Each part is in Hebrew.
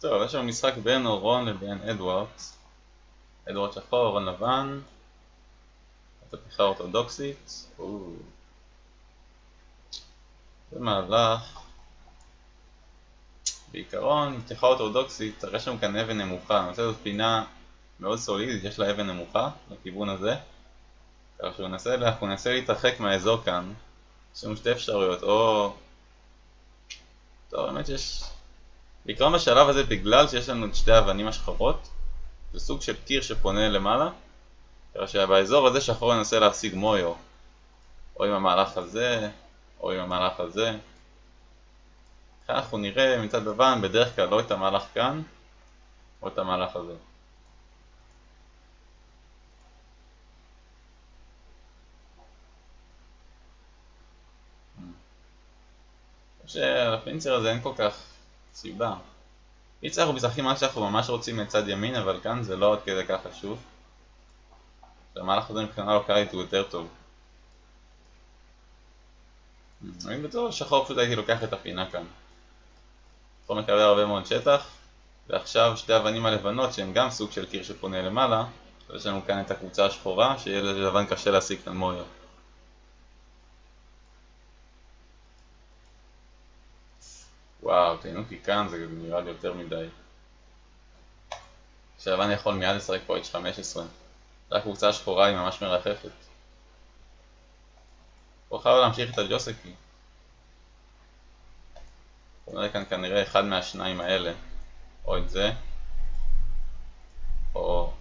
טוב, יש לנו משחק בין אורון לבין אדוארדס. אדוארד שחור, אורון לבן. את הפתיחה אורתודוקסית. זה מהלך. בעיקרון, פתיחה אורתודוקסית, יש לנו כאן אבן נמוכה. אני רוצה להיות פינה מאוד סולידית, יש לה אבן נמוכה, לכיוון הזה. כך שאנחנו ננסה להתרחק מהאזור כאן. יש לנו שתי אפשרויות, או... טוב, באמת שיש... בעיקרון בשלב הזה, בגלל שיש לנו את שתי האבנים השחורות, זה סוג של קיר שפונה למעלה. כך שבאזור הזה שחור ננסה להשיג מויו. או עם המהלך הזה, או עם המהלך הזה. אנחנו נראה מצד לבן בדרך כלל לא את המהלך כאן, או את המהלך הזה. שעל הפינצר הזה אין כל כך סיבה. פיצה אנחנו משחקים מה שאנחנו ממש רוצים מצד ימין, אבל כאן זה לא עד כדי כך חשוב. המהלך הזה מבחינה לוקאלית הוא יותר טוב. אני בטוח שחור פשוט הייתי לוקח את הפינה כאן. שחור מקבל הרבה מאוד שטח, ועכשיו שתי האבנים הלבנות שהן גם סוג של קיר שפונה למעלה. יש לנו כאן את הקבוצה השחורה, שיהיה ללבן קשה להשיג כאן מויו. וואו, תינוקי כאן זה נראה לי יותר מדי. שלבן יכול מיד לשחק פה H15. הקבוצה השחורה היא ממש מרחפת. הוא חייב להמשיך את הג'וסקי. נראה כאן כנראה אחד מהשניים האלה. או את זה, או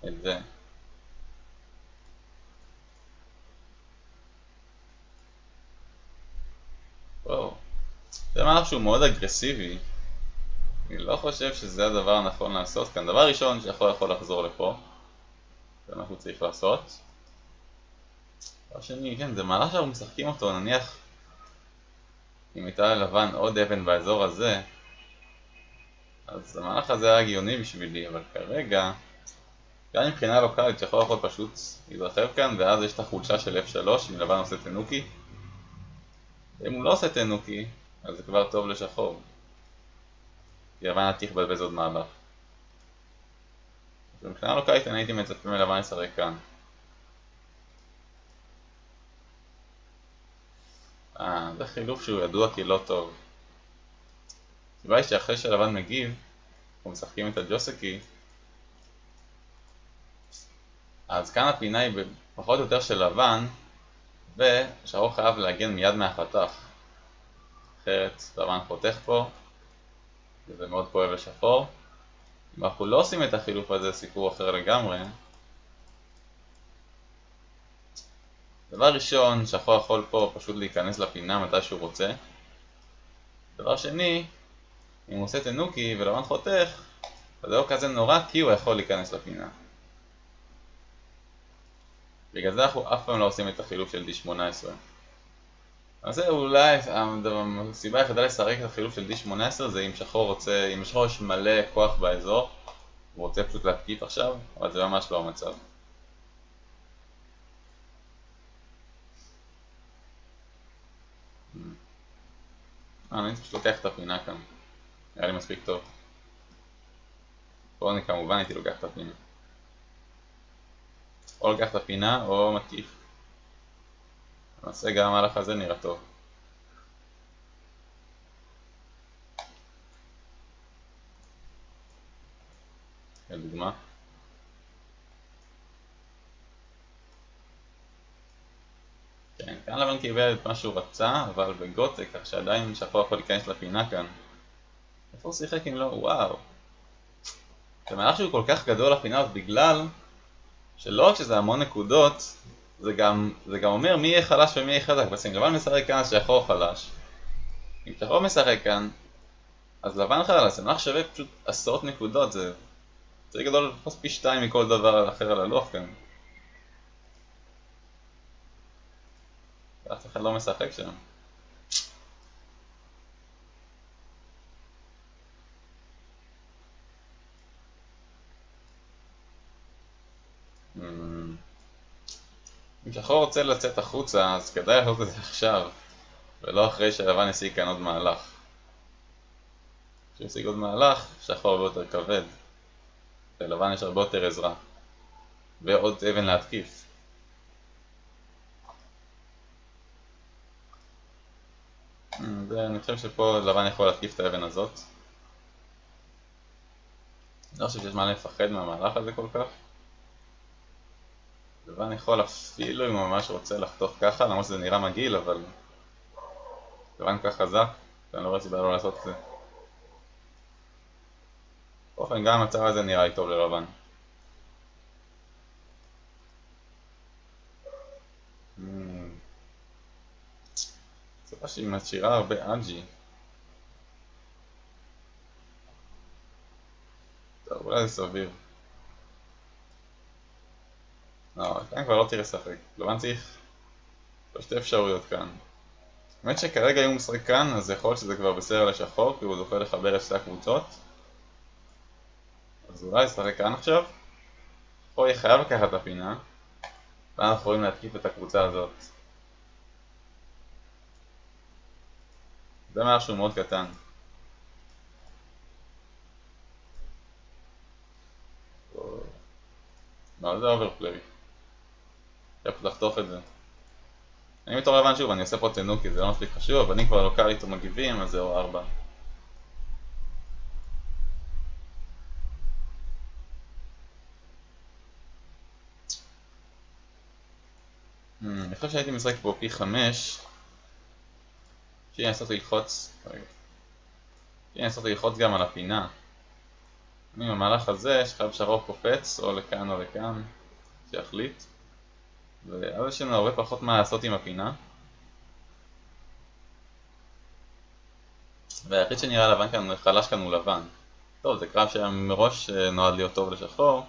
את זה. וואו. זה מהלך שהוא מאוד אגרסיבי. אני לא חושב שזה הדבר הנכון לעשות כאן. דבר ראשון שיכול לחזור לפה. זה מה שהוא צריך לעשות. דבר שני, כן, זה מהלך שאנחנו משחקים אותו, נניח אם הייתה ללבן עוד אבן באזור הזה, אז המהלך הזה היה הגיוני בשבילי, אבל כרגע, גם מבחינה לוקאלית שיכול פשוט להתרחב כאן, ואז יש את החולשה של F3 אם לבן עושה תנוקי. אם הוא לא עושה תנוקי, אז זה כבר טוב לשחור. כי לבן תכבזבז עוד מהלך. מבחינה לוקאלית אני הייתי מצפה מלבן לשחק כאן. זה חילוף שהוא ידוע כי לא טוב. הסיבה היא שאחרי שלבן מגיב, אנחנו משחקים את הג'וסקי, אז כאן הפינה היא פחות או יותר של לבן, ושחור חייב להגן מיד מהחתך. אחרת לבן חותך פה, וזה מאוד כואב לשחור. אם אנחנו לא עושים את החילוף הזה, סיפור אחר לגמרי. דבר ראשון, שחור יכול פה פשוט להיכנס לפינה מתי שהוא רוצה. דבר שני, אם הוא עושה תנוקי ולבן חותך, אז זה לא כזה נורא כי הוא יכול להיכנס לפינה. בגלל זה אנחנו אף פעם לא עושים את החילוף של D18. אז זה אולי, הסיבה היחידה לשחק את החילוף של D18 זה אם שחור רוצה, אם שחור יש מלא כוח באזור, הוא רוצה פשוט להתקיף עכשיו, אבל זה ממש לא המצב. אני פשוט לוקח את הפינה כאן, נראה לי מספיק טוב. פה אני כמובן הייתי לוקח את הפינה. או לוקח את הפינה או מתקיף. נעשה גם המהלך הזה נראה טוב. לדוגמה. כן, כאן לבן קיבל את מה שהוא רצה, אבל בגוטק, כך שעדיין שחור יכול להיכנס לפינה כאן. איפה הוא שיחק אם לא? וואו. זה מהלך שהוא כל כך גדול לפינה הזאת בגלל שלא רק שזה המון נקודות, זה גם אומר מי יהיה חלש ומי יהיה חזק. בעצם לבן משחק כאן אז שחור חלש. אם שחור משחק כאן, אז לבן חלש, זה מהלך שווה פשוט עשרות נקודות, זה גדול לפחות פי 2 מכל דבר אחר על הלוח כאן. אף אחד לא משחק שם. אם שחור רוצה לצאת החוצה, אז כדאי לעשות את זה עכשיו, ולא אחרי שלבן ישיג כאן עוד מהלך. כשהוא ישיג עוד מהלך, שחור הרבה יותר כבד. ולבן יש הרבה יותר עזרה. ועוד אבן להתקיף. ואני חושב שפה לבן יכול להתקיף את האבן הזאת. אני לא חושב שיש מה לפחד מהמהלך הזה כל כך. לבן יכול אפילו אם הוא ממש רוצה לחתוך ככה, למרות שזה נראה מגעיל, אבל לבן כל כך חזק, ואני לא רואה סיבה לא לעשות את זה. באופן גם המצב הזה נראה לי טוב ללבן. צורה שהיא משאירה הרבה אג'י. טוב, אולי זה סביר. לא, כאן כבר לא תראה לשחק. לבן צריך שתי אפשרויות כאן. האמת שכרגע אם הוא משחק כאן, אז יכול להיות שזה כבר בסדר לשחור, כי הוא זוכה לחבר את שתי הקבוצות. אז אולי לשחק כאן עכשיו. פה יהיה חייב לקחת את הפינה, ואנחנו יכולים להתקיף את הקבוצה הזאת. זה משהו מאוד קטן. לא, זה אוברפליי. אפשר לחתוך את זה. אני בתור לבן שוב, אני עושה פה תנוקי, זה לא מספיק חשוב, אבל אם כבר לוקלית או מגיבים, אז זהו 4. אני חושב שהייתי משחק פה פי 5. שיהיה לנסות ללחוץ גם על הפינה. עם המהלך הזה, שחייב שהרוב קופץ, או לכאן או לכאן, שיחליט. ואז יש לנו הרבה פחות מה לעשות עם הפינה. והיחיד שנראה לבן כאן, חלש כאן הוא לבן. טוב, זה קרב שמראש נועד להיות טוב לשחור.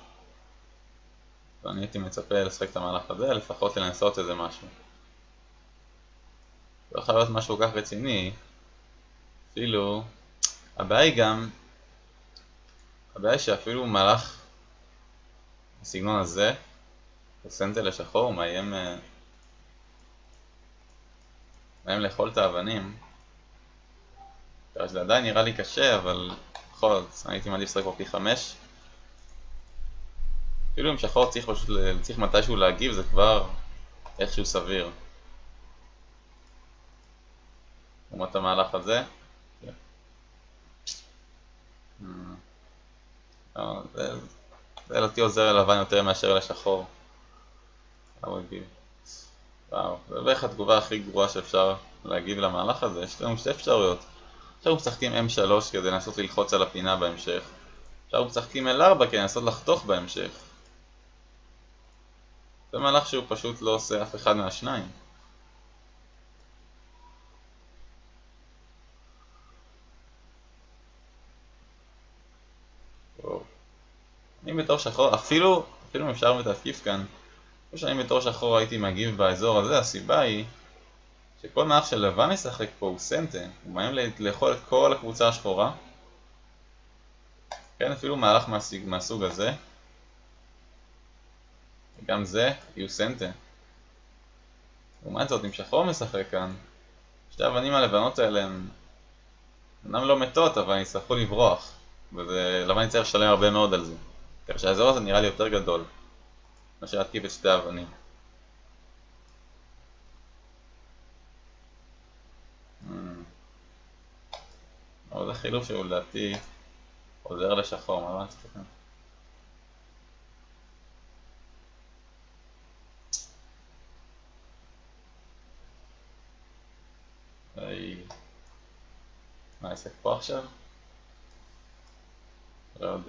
ואני הייתי מצפה לשחק את המהלך הזה, לפחות לנסות איזה משהו. לא חייב להיות משהו כך רציני. אפילו, הבעיה היא שאפילו מהלך בסגנון הזה, סנטל לשחור, הוא מאיים לאכול את האבנים. זה עדיין נראה לי קשה, אבל בכל זאת, הייתי מעדיף לשחק פה פי 5. אפילו אם שחור צריך מתישהו להגיב, זה כבר איכשהו סביר. לעומת המהלך הזה. זה לדעתי עוזר ללבן יותר מאשר לשחור. וואו, זה בערך התגובה הכי גרועה שאפשר להגיב למהלך הזה. יש לנו שתי אפשרויות. עכשיו משחקים M3 כדי לנסות ללחוץ על הפינה בהמשך. עכשיו משחקים L4 כדי לנסות לחתוך בהמשך. זה מהלך שהוא פשוט לא עושה אף אחד מהשניים. אני בתור שחור, אפילו אם אפשר מתקיף כאן, כמו שאני בתור שחור הייתי מגיב באזור הזה, הסיבה היא שכל מהלך של לבן ישחק פה הוא סנטה, הוא מאיים לאכול את כל הקבוצה השחורה. כן, אפילו מהלך מהסוג הזה, וגם זה יהיו סנטה. לעומת זאת, אם שחור משחק כאן, שתי האבנים הלבנות האלה הן אמנם לא מתות, אבל יצטרכו לברוח, ולבן יצטרך לשלם הרבה מאוד על זה. כך שהאזור הזה נראה לי יותר גדול מאשר להתקיף את שתי האבנים. אבל זה חילוף שהוא לדעתי עוזר לשחור, מה לא נצטרך כאן? מה נעשה פה עכשיו? לא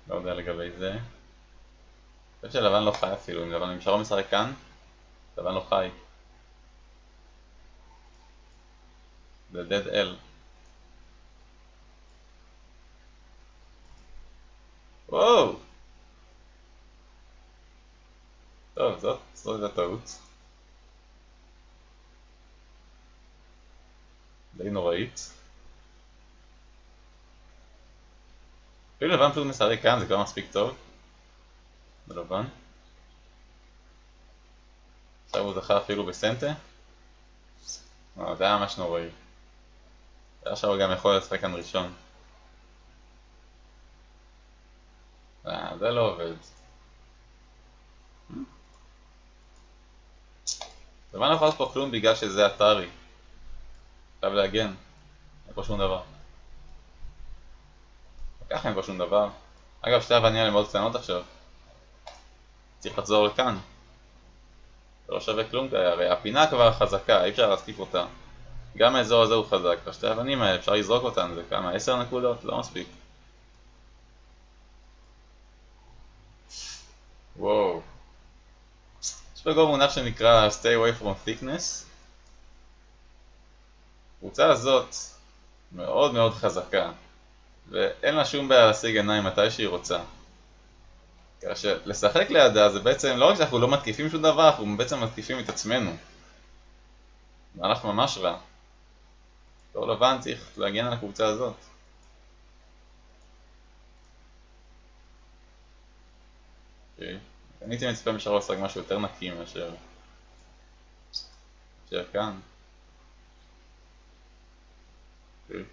יודע לגבי זה. אני חושב שלבן לא חי אפילו, אם לבן נמשאר משחק כאן, לבן לא חי. זה dead L. וואו! טוב, זאת הטעות. די נוראית. אפילו לבן פשוט משחק כאן, זה כבר מספיק טוב. בלבן. עכשיו הוא זכה אפילו בסנטה. זה היה ממש נוראי. עכשיו הוא גם יכול לשחק כאן ראשון. זה לא עובד. לבן לא יכול לעשות פה כלום בגלל שזה אתרי. חייב להגן. אין פה שום דבר. ככה אין פה שום דבר. אגב, שתי אבנים האלה מאוד קטנות עכשיו. צריך לחזור לכאן. זה לא שווה כלום, הרי הפינה כבר חזקה, אי אפשר להתקיף אותה. גם האזור הזה הוא חזק, השתי האבנים האלה אפשר לזרוק אותן, זה כמה? 10 נקודות? לא מספיק. וואו. יש בגו מונח שנקרא stay away from thickness. הקבוצה הזאת מאוד מאוד חזקה, ואין לה שום בעיה להשיג עיניים מתי שהיא רוצה. כאשר לשחק לידה זה בעצם לא רק שאנחנו לא מתקיפים שום דבר, אנחנו בעצם מתקיפים את עצמנו. מהלך ממש רע. לא לבן צריך להגן על הקבוצה הזאת. אוקיי. אני הייתי מצפה משאר לשחק משהו יותר נקי מאשר כאן. אוקיי.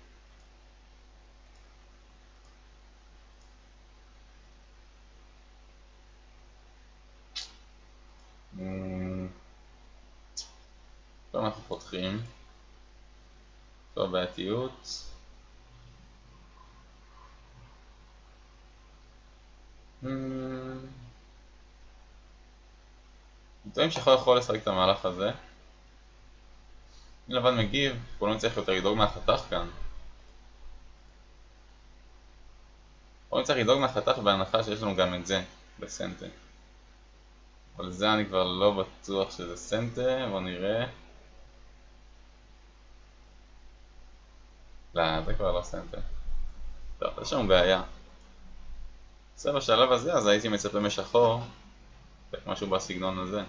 פה אנחנו פותחים. פה בעייתיות. טועים שיכול לשחק את המהלך הזה. אם לבן מגיב, כולנו צריך יותר לדאוג מהחתך כאן. כולנו צריך לדאוג מהחתך בהנחה שיש לנו גם את זה בסנטה. אבל זה אני כבר לא בטוח שזה סנטה, בוא נראה. לא, זה כבר לא סנטה. טוב, יש לנו בעיה. זה בשלב הזה, אז הייתי מצפה משחור. משהו בסגנון הזה.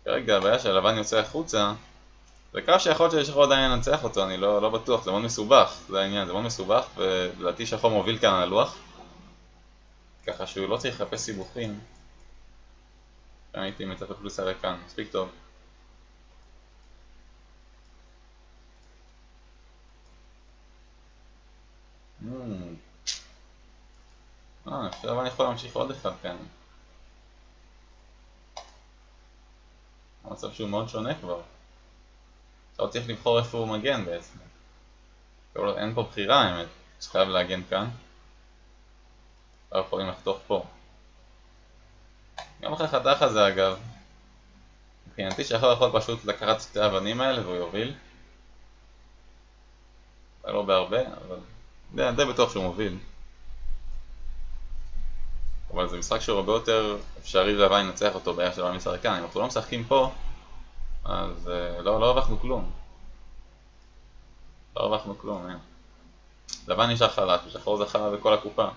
כרגע הבעיה שהלבן יוצא החוצה. זה קו שיכול להיות ששחור עדיין ינצח אותו, אני לא בטוח, זה מאוד מסובך, זה העניין, זה מאוד מסובך, ולדעתי שחור מוביל כאן על הלוח. ככה שהוא לא צריך לחפש סיבוכים. כאן הייתי מצפה פלוס הרי כאן, מספיק טוב. עכשיו אני יכול להמשיך עוד אחד כאן. המצב שהוא מאוד שונה כבר. עכשיו צריך לבחור איפה הוא מגן בעצם. אין פה בחירה האמת, שחייב להגן כאן. לא יכולים לחתוך פה. גם אחרי החתך הזה אגב, מבחינתי שיכול פשוט לקחת שתי האבנים האלה והוא יוביל. לא בהרבה, אבל די בטוח שהוא מוביל. אבל זה משחק שהוא הרבה יותר אפשרי לבן ינצח אותו בעיה של לבן משחק כאן. אם אנחנו לא משחקים פה, אז לא הרווחנו כלום. לא הרווחנו כלום, אין. לבן נשאר חלש, ושחור זה חלש בכל הקופה.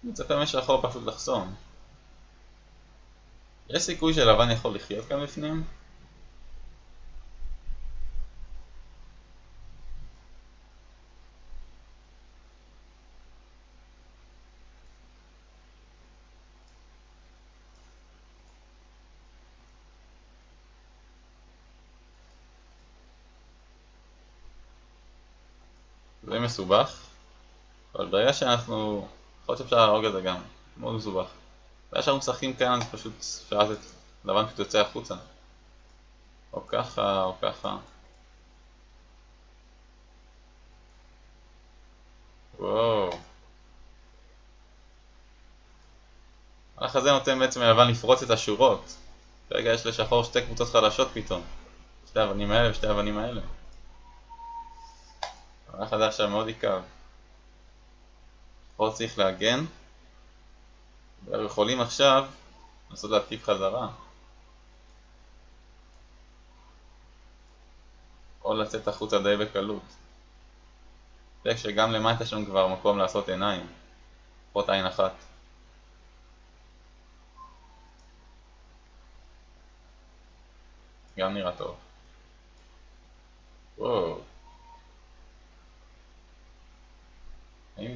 מצפה משחור פשוט לחסום. יש סיכוי שלבן יכול לחיות כאן בפנים? זה מסובך, אבל ברגע שאנחנו... יכול להיות שאפשר להרוג את זה גם, מאוד מסובך. ברגע שאנחנו משחקים כאן, זה פשוט אפשר לתת לבן פשוט יוצא החוצה. או ככה, או ככה. וואו. המהלך הזה נותן בעצם ללבן לפרוץ את השורות. כרגע יש לשחור שתי קבוצות חדשות פתאום. שתי האבנים האלה ושתי האבנים האלה. המהלך הזה עכשיו מאוד עיקר. שחור צריך להגן. ואנחנו יכולים עכשיו לנסות להתקיף חזרה. או לצאת החוצה די בקלות. זה שגם למטה יש לנו כבר מקום לעשות עיניים. לפחות עין אחת. גם נראה טוב. וואו.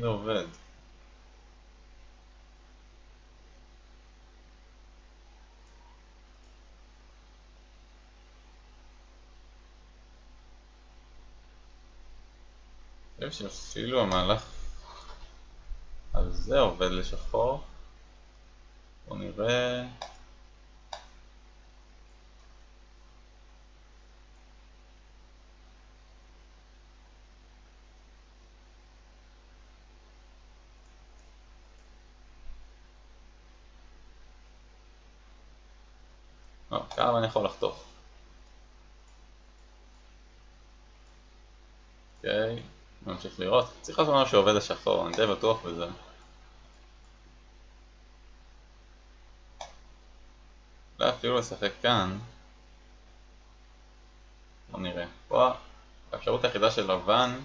זה עובד? אני חושב שאפילו המהלך הזה עובד לשחור. בואו נראה. כמה אני יכול לחטוף. אוקיי, נמשיך לראות. צריך לעשות משהו שעובד לשחור, אני די בטוח בזה. לא אפילו לשחק כאן. בוא נראה. פה האפשרות היחידה של לבן,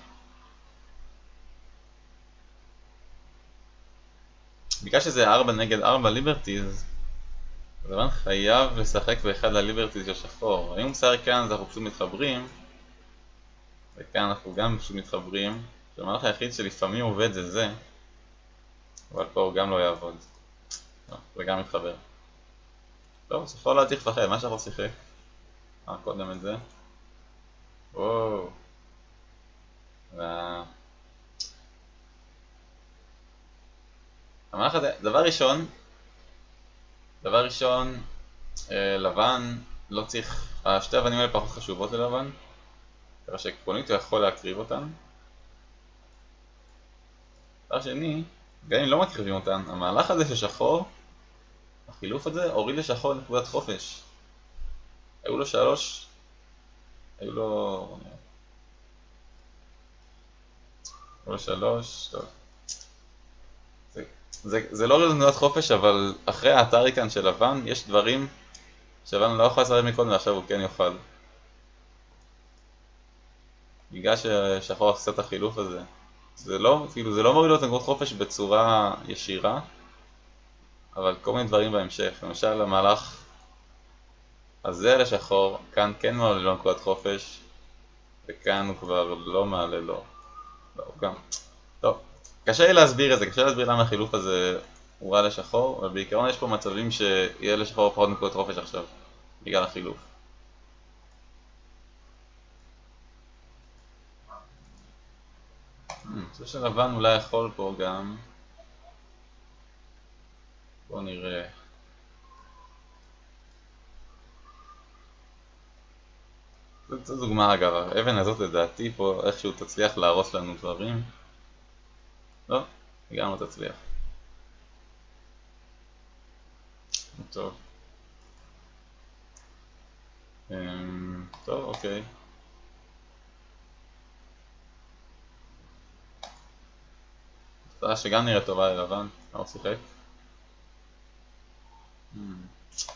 בגלל שזה 4 נגד 4 ליברטיז, לבן חייב לשחק באחד הליברטיז של שחור. אם הוא משחק כאן אז אנחנו פשוט מתחברים, וכאן אנחנו גם פשוט מתחברים. המהלך היחיד שלפעמים עובד זה, אבל פה הוא גם לא יעבוד. זה גם מתחבר. טוב, שחור לא צריך לפחד, מה שחור שיחק? קודם את זה. וואו. המהלך הזה, דבר ראשון, לבן לא צריך, השתי האבנים האלה פחות חשובות ללבן, ככה שעקרונית הוא יכול להקריב אותן. דבר שני, גם אם לא מקריבים אותן, המהלך הזה של שחור, החילוף הזה הוריד לשחור נקודת חופש. היו לו 3, היו לו 3, טוב. זה לא הוריד נקודת חופש, אבל אחרי האתריקן של לבן יש דברים שלבן לא יכול לסרב מקודם ועכשיו הוא כן יוכל. בגלל ששחור עושה את החילוף הזה. זה לא מוריד לו את נקודת חופש בצורה ישירה, אבל כל מיני דברים בהמשך. למשל המהלך הזה לשחור, כאן כן מעלה לו נקודת חופש, וכאן הוא כבר לא מעלה לו. לא, הוא גם. טוב, קשה לי להסביר את זה, קשה להסביר למה החילוף הזה הוא רע לשחור, אבל בעיקרון יש פה מצבים שיהיה לשחור פחות נקודת חופש עכשיו, בגלל החילוף. אני חושב שלבן אולי יכול פה גם. בואו נראה. זו דוגמה אגב, האבן הזאת לדעתי פה איכשהו תצליח להרוס לנו דברים. לא, היא גם לא תצליח. טוב. טוב, אוקיי. תודה שגם נראה טובה ללבן, לא שיחק.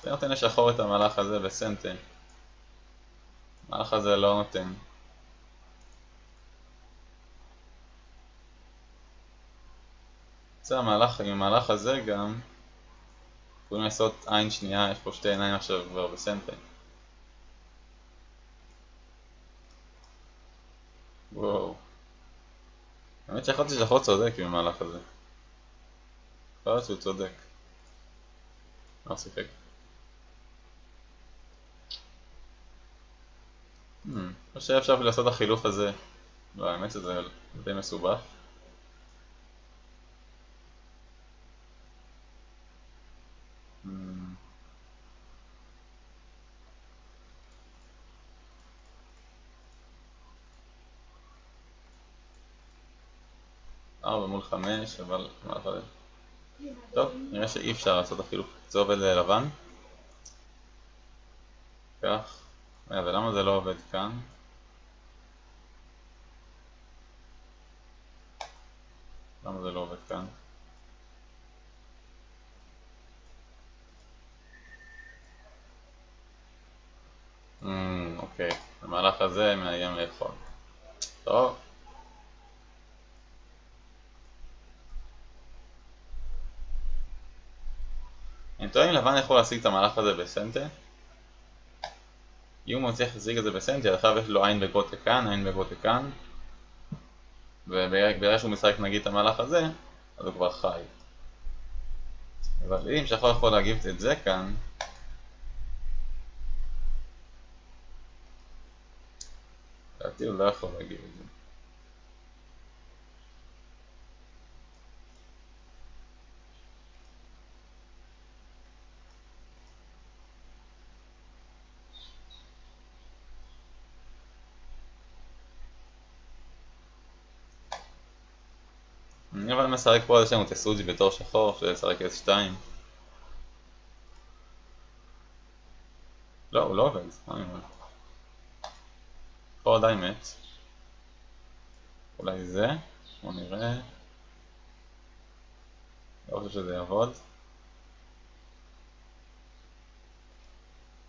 זה נותן לשחור את המהלך הזה בסנטה. המהלך הזה לא נותן. זה המהלך, עם המהלך הזה גם יכולים לעשות עין שנייה, יש פה שתי עיניים עכשיו כבר בסנטה. וואו. האמת שיכולתי ששחור צודק עם המהלך הזה. יכול להיות שהוא צודק. לא שיחק. חושב שאפשר לעשות את החילוף הזה. לא, האמת שזה די מסובך. ארבע מול 5, אבל מה יכול להיות? טוב, נראה שאי אפשר לעשות את החילוף. זה עובד ללבן. כך. ולמה זה לא עובד כאן? למה זה לא עובד כאן? אוקיי, המהלך הזה מאיים לאכול. טוב. אני טועה אם לבן יכול להשיג את המהלך הזה בסנטה. אם הוא מצליח להשיג את זה בסנטה, עכשיו יש לו עין בגוטה כאן, עין בגוטה כאן. ובגלל שהוא משחק נגיד את המהלך הזה, אז הוא כבר חי. אבל אם שחור יכול להגיב את זה כאן, לדעתי הוא לא יכול להגיב את זה. אני אבל משחק פה, יש לנו את הסוג'י בתור שחור, ששחק S2. לא, הוא לא עובד, מה אני אומר? פה עדיין מת. אולי זה, בוא נראה. לא חושב שזה יעבוד.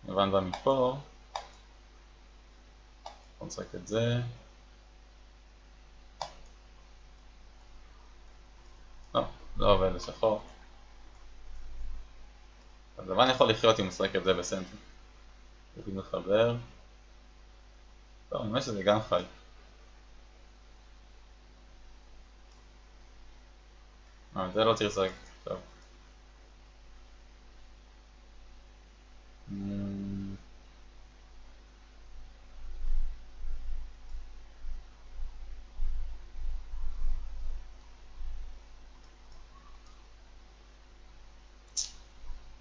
לבן בא מפה. בוא נשחק את זה. לא, לא עובד לשחור. אז לבן יכול לחיות אם הוא משחק את זה בסנטר. הוא פשוט מחבר. טוב, אני אומר שזה גם חי. זה לא צריך לשחק. טוב.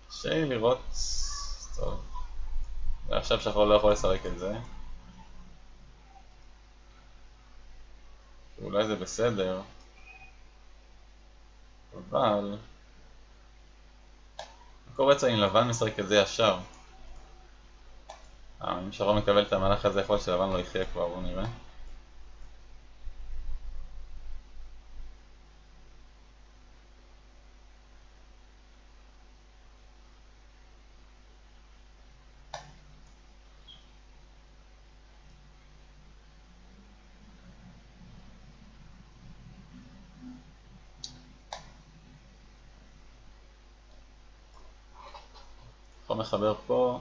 קשה לי לראות... טוב. ועכשיו שחור לא יכול לשחק את זה. אולי זה בסדר. אבל... מה קורה בעצם אם לבן משחק את זה ישר? אם שחור מקבל את המהלך הזה, יכול להיות שלבן לא יחיה כבר, בואו נראה. שחור מחבר פה.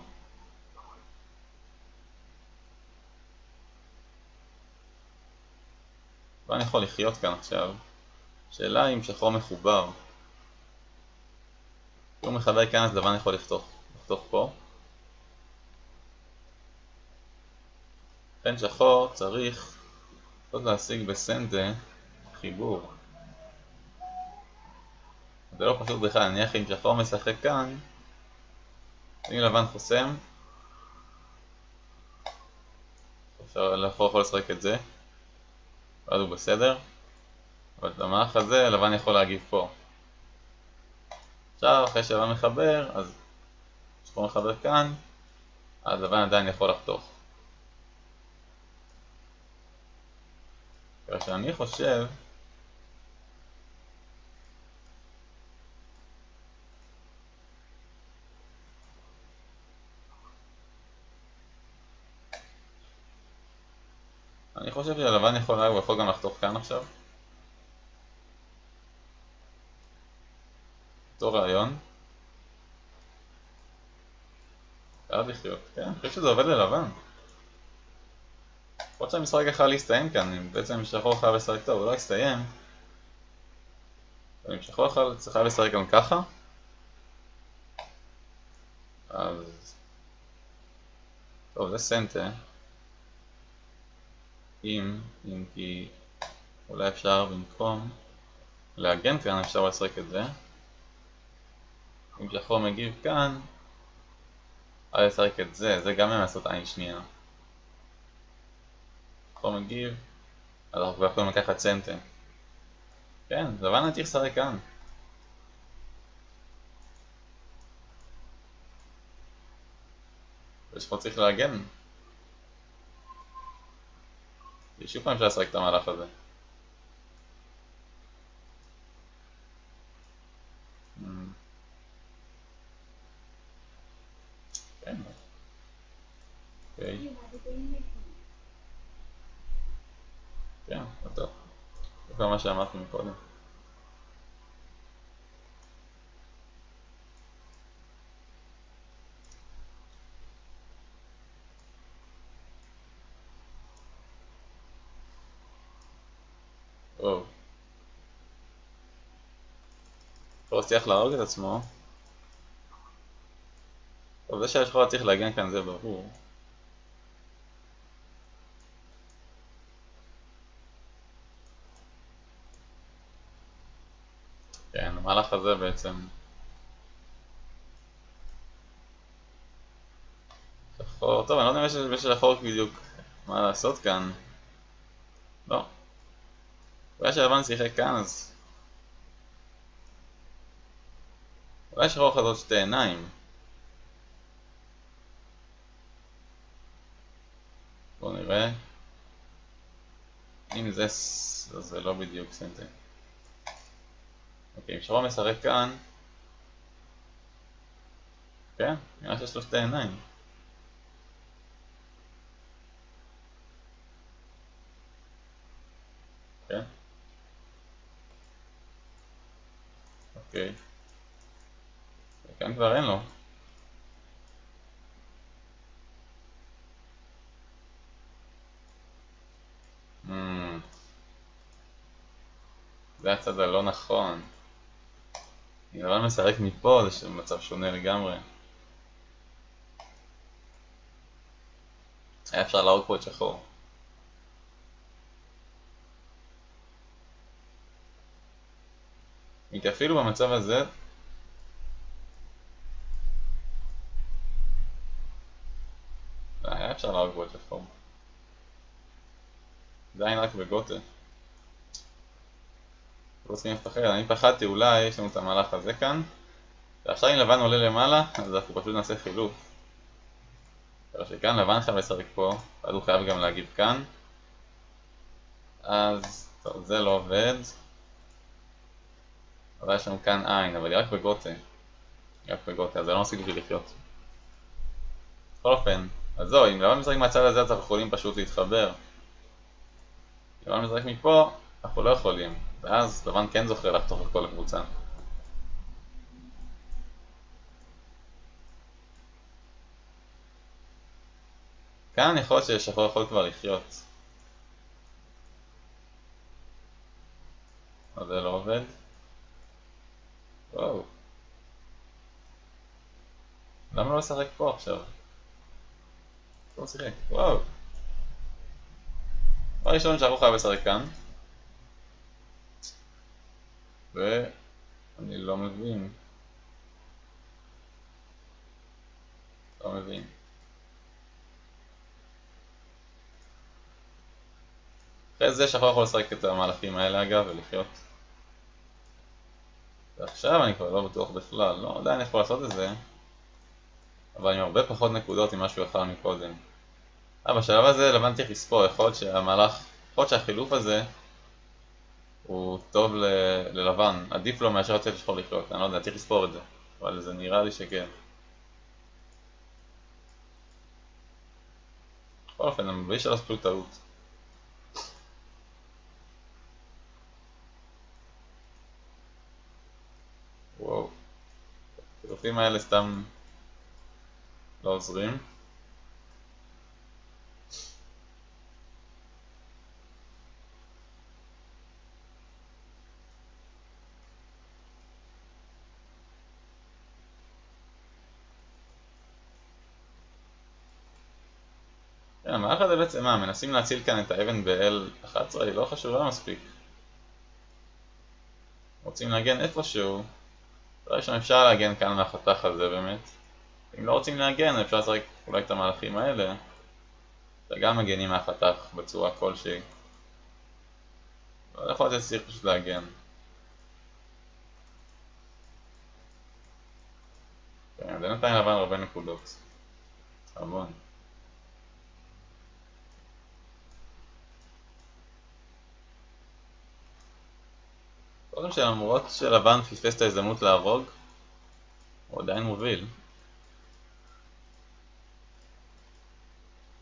לבן יכול לחיות כאן עכשיו. שאלה אם שחור מחובר. אם הוא מחבר כאן אז לבן יכול לחתוך פה. לכן שחור צריך עוד להשיג בסנטה חיבור. זה לא פשוט בכלל, נניח אם שחור משחק כאן, אם לבן חוסם, שחור יכול לשחק את זה, ואז הוא בסדר, אבל במהלך הזה לבן יכול להגיב פה. עכשיו אחרי שלבן מחבר, אז שחור מחבר כאן, אז לבן עדיין יכול לחתוך. ככה שאני חושב שלבן הוא יכול גם לחתוך כאן עכשיו. אותו רעיון. חייב לחיות, כן, אני חושב שזה עובד ללבן. יכול להיות שהמשחק יכול להסתיים כאן, אם בעצם שחור חייב לשחק טוב, הוא לא יסתיים. אבל אם שחור חייב לשחק גם ככה, אז... טוב, זה סנטה. אם כי אולי אפשר במקום להגן כאן, אפשר לשחק את זה. אם שחור מגיב כאן, אז לשחק את זה, זה גם לעשות עין שנייה. שחור מגיב, אז אנחנו כבר יכולים לקחת סנטה. כן, לבן אני צריך לשחק כאן. ושחור צריך להגן. שוב פעם אפשר לשחק את המהלך הזה. כן. אוקיי. כן, טוב. זה כל מה שאמרתי מקודם. וואו. הוא הצליח להרוג את עצמו. טוב, זה שהשחור צריך להגן כאן זה ברור. כן, המהלך הזה בעצם שחור, טוב, אני לא יודע אם יש לשחור בדיוק מה לעשות כאן. לא. אולי שלבן שיחק כאן אז אולי שחור יכול לעשות שתי עיניים. בואו נראה. אם זה אז זה לא בדיוק סנטר. אוקיי, אם שחור משחק כאן, כן, נראה שיש לו שתי עיניים. כן. אוקיי. וכאן כבר אין לו. זה הצד הלא נכון. אם לבן משחק מפה זה מצב שונה לגמרי. היה אפשר להרוג פה את שחור. כי אפילו במצב הזה היה אפשר להרוג פה את שחור. זה עין רק בגוטה. לא צריכים לפחד, אני פחדתי אולי יש לנו את המהלך הזה כאן ועכשיו אם לבן עולה למעלה אז אנחנו פשוט נעשה חילוף. אבל שכאן לבן חייב לשחק פה, אז הוא חייב גם להגיב כאן. אז טוב, זה לא עובד. אבל יש לנו כאן עין, אבל היא רק בגוטה. רק בגוטה, אז זה לא מספיק בשביל לחיות. בכל אופן, אז זהו, אם לבן משחק מהצד הזה אז אנחנו יכולים פשוט להתחבר. אם לבן משחק מפה, אנחנו לא יכולים. ואז לבן כן זוכר לחתוך את כל הקבוצה. כאן יכול להיות ששחור יכול כבר לחיות. אז זה לא עובד. וואו. למה לא לשחק פה עכשיו? לא שיחק. וואו. הראשון שאנחנו חייב לשחק כאן. ואני לא מבין. לא מבין. אחרי זה שחור יכול לשחק את המהלכים האלה אגב ולחיות. ועכשיו אני כבר לא בטוח בכלל, לא עדיין יכול לעשות את זה. אבל עם הרבה פחות נקודות ממה שהוא יכל מקודם. בשלב הזה לבן צריך לספור, יכול להיות שהחילוף הזה הוא טוב ללבן, עדיף לו מאשר לצאת לשחור לחיות, אני לא יודע, צריך לספור את זה. אבל זה נראה לי שכן. בכל אופן, אני מביא שלא עשו טעות. וואו. החילופים האלה סתם לא עוזרים. כן, המערך הזה בעצם מנסים להציל כאן את האבן ב-L11, היא לא חשובה מספיק. רוצים להגן איפשהו, אולי שם אפשר להגן כאן מהחתך הזה באמת. אם לא רוצים להגן, אפשר לשחק אולי את המהלכים האלה. וגם מגנים מהחתך בצורה כלשהי. לא יכול להיות שצריך פשוט להגן. כן, זה נתן לבן הרבה נקודות. המון. קודם שלמרות שלבן פספס את ההזדמנות להרוג, הוא עדיין מוביל.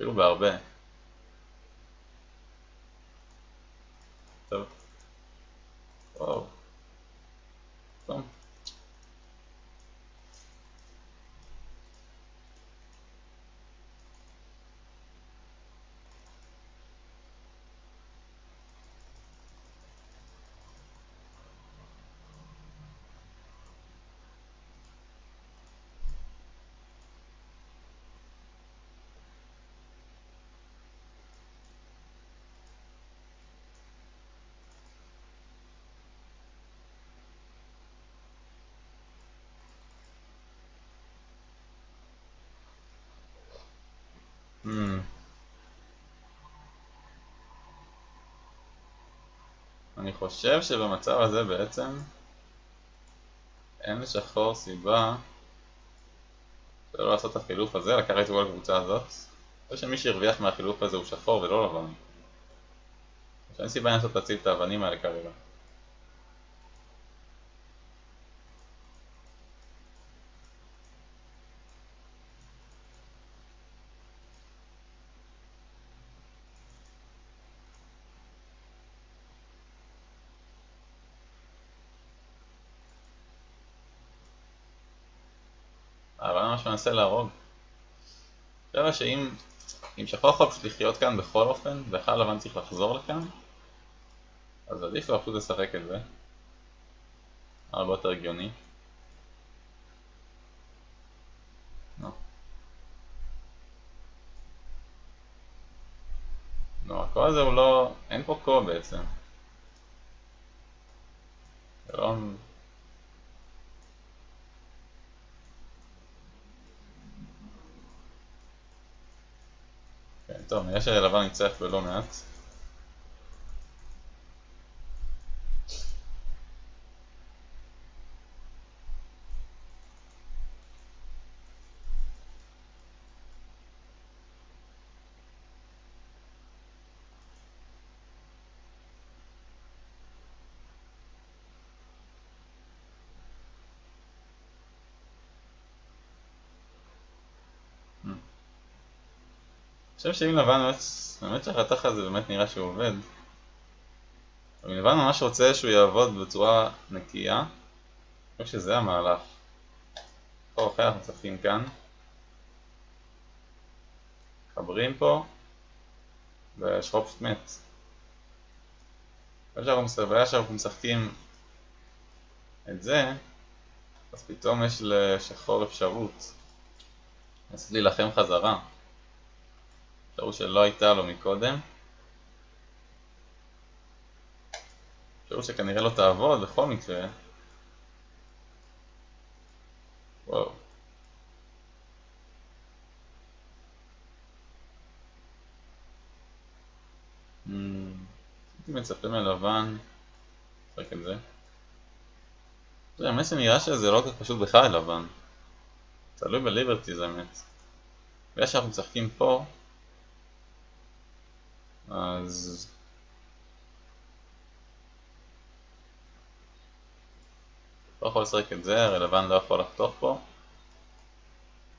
אפילו בהרבה. טוב. וואו. טוב. אני חושב שבמצב הזה בעצם אין לשחור סיבה שלא לעשות את החילוף הזה, לקחת את כל הקבוצה הזאת. אני חושב שמי שהרוויח מהחילוף הזה הוא שחור ולא לבן. אין סיבה לנסות להציל את האבנים האלה כרגע. אבל ממש מנסה להרוג. אני חושב שאם שחור יכול פשוט לחיות כאן בכל אופן, ואחד לבן צריך לחזור לכאן, אז עדיף לו פשוט לשחק את זה. הרבה יותר הגיוני. לא, הקו הזה הוא לא... אין פה קו בעצם. זה לא... כן, טוב, נראה שלבן ניצח בלא מעט. אני חושב שאם לבן באמת שהחתך הזה באמת נראה שהוא עובד, אבל לבן ממש רוצה שהוא יעבוד בצורה נקייה. אני חושב שזה המהלך. פה אחרי אנחנו משחקים כאן, מחברים פה, ושחור פשוט מת. הבעיה שאנחנו משחקים את זה, אז פתאום יש לשחור אפשרות לנסות להילחם חזרה, אפשרות שלא הייתה לו מקודם, אפשרות שכנראה לא תעבוד בכל מקרה. וואו. הייתי מצפה מלבן לשחק את זה. האמת שנראה שזה לא כל כך פשוט בכלל לבן, תלוי בליברטי זה האמת. בגלל שאנחנו משחקים פה, אז לא יכול לשחק את זה, הרי לבן לא יכול לחתוך פה,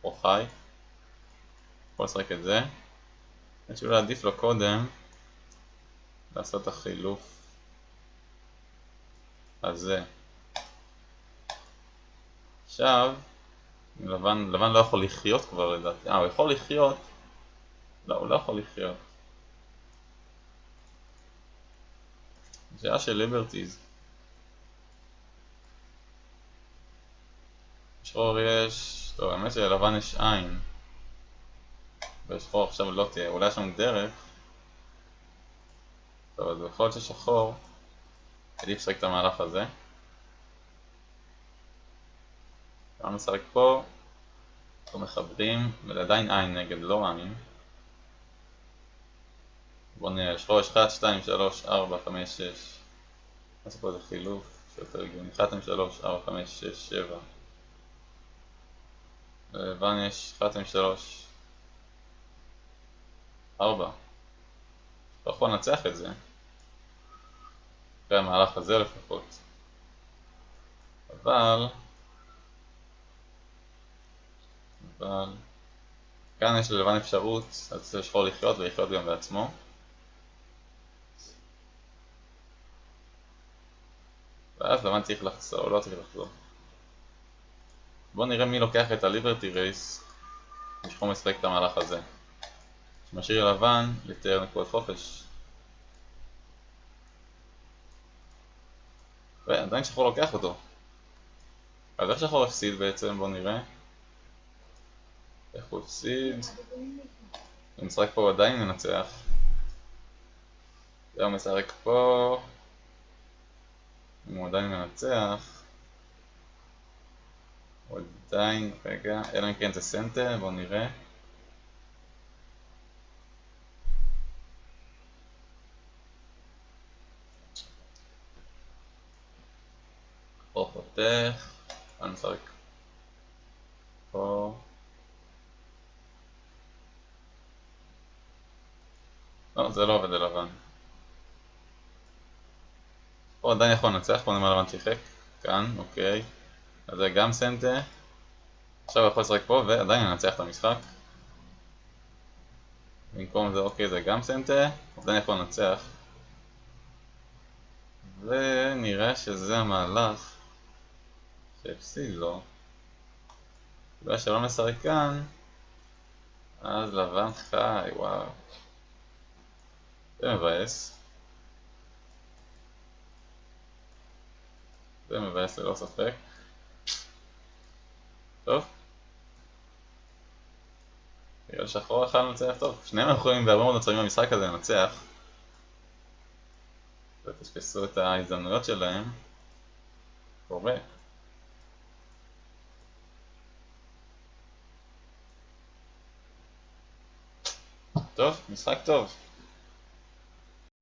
או חי, יכול לשחק את זה. אני חושב להעדיף לו קודם לעשות את החילוף הזה. עכשיו, לבן לא יכול לחיות כבר לדעתי, הוא יכול לחיות, לא, הוא לא יכול לחיות. שאלה של ליברטיז. שחור יש, טוב, האמת שלבן יש עין, ושחור עכשיו לא תהיה, אולי יש שם דרך. טוב, אז בכל זאת ששחור עדיף לשחק את המהלך הזה. גם נשחק פה, אנחנו מחברים, ועדיין עין נגד, לא מאמין. בואו נראה, שחור יש 1, 2, 3, 4, 5, 6. נעשה פה איזה חילוף שיותר הגיוני, 1, 2, 3, 4, 5, 6, 7. לבן יש 1, 2, 3, 4. לא יכול לנצח את זה אחרי המהלך הזה לפחות, אבל כאן יש ללבן אפשרות אז לשחור לחיות ולחיות גם בעצמו. ואז לבן צריך לחזור, לא צריך לחזור. בואו נראה מי לוקח את הליברטי רייס ושחור משחק את המהלך הזה, שמשאיר לבן לתאר נקודות חופש. ועדיין שחור לוקח אותו. אז איך שחור הפסיד בעצם? בואו נראה איך הוא הפסיד. הוא משחק פה עדיין מנצח. הוא משחק פה, אם הוא עדיין מנצח הוא עדיין, רגע, אלא אם כן זה סנטר, בואו נראה. שחור חותך, אני משחק פה. לא, זה לא עובד ללבן. פה עדיין יכול לנצח, בוא נראה מה לבן שיחק. כאן, אוקיי. אז זה גם סנטה. עכשיו הוא יכול לשחק פה ועדיין לנצח את המשחק. במקום זה, אוקיי, זה גם סנטה. עדיין יכול לנצח. ונראה שזה המהלך שהפסיד לו. בגלל שלא משחק כאן, אז לבן חי, וואו. זה מבאס. זה מבאס ללא ספק. טוב. בגלל שחור יכול לנצח טוב. שניהם יכולים בהרבה מאוד מצבים במשחק הזה לנצח. ותשפסו את ההזדמנויות שלהם. קורה. טוב, משחק טוב.